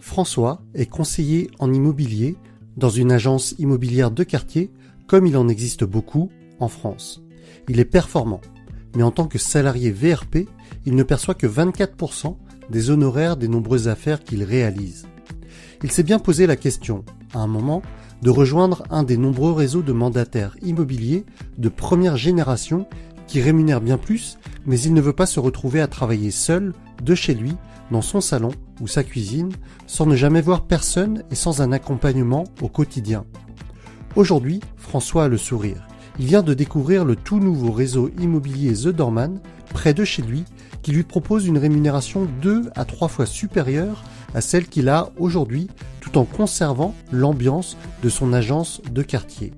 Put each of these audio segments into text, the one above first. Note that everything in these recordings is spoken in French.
François est conseiller en immobilier dans une agence immobilière de quartier, comme il en existe beaucoup en France. Il est performant, mais en tant que salarié VRP, il ne perçoit que 24% des honoraires des nombreuses affaires qu'il réalise. Il s'est bien posé la question, à un moment, de rejoindre un des nombreux réseaux de mandataires immobiliers de première génération qui rémunèrent bien plus, mais il ne veut pas se retrouver à travailler seul, de chez lui, dans son salon ou sa cuisine, sans ne jamais voir personne et sans un accompagnement au quotidien. Aujourd'hui, François a le sourire. Il vient de découvrir le tout nouveau réseau immobilier The Doorman, près de chez lui, qui lui propose une rémunération 2 à 3 fois supérieure à celle qu'il a aujourd'hui, tout en conservant l'ambiance de son agence de quartier.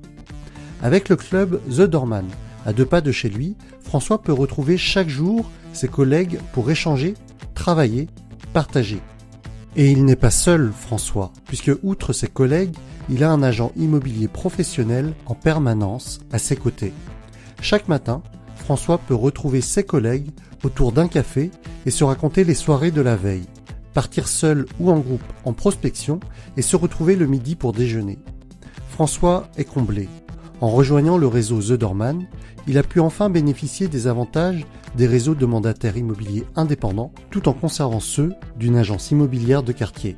Avec le club The Doorman, à 2 pas de chez lui, François peut retrouver chaque jour ses collègues pour échanger, travailler, partager. Et il n'est pas seul, François, puisque outre ses collègues, il a un agent immobilier professionnel en permanence à ses côtés. Chaque matin, François peut retrouver ses collègues autour d'un café et se raconter les soirées de la veille, partir seul ou en groupe en prospection et se retrouver le midi pour déjeuner. François est comblé. En rejoignant le réseau The Doorman, il a pu enfin bénéficier des avantages des réseaux de mandataires immobiliers indépendants tout en conservant ceux d'une agence immobilière de quartier.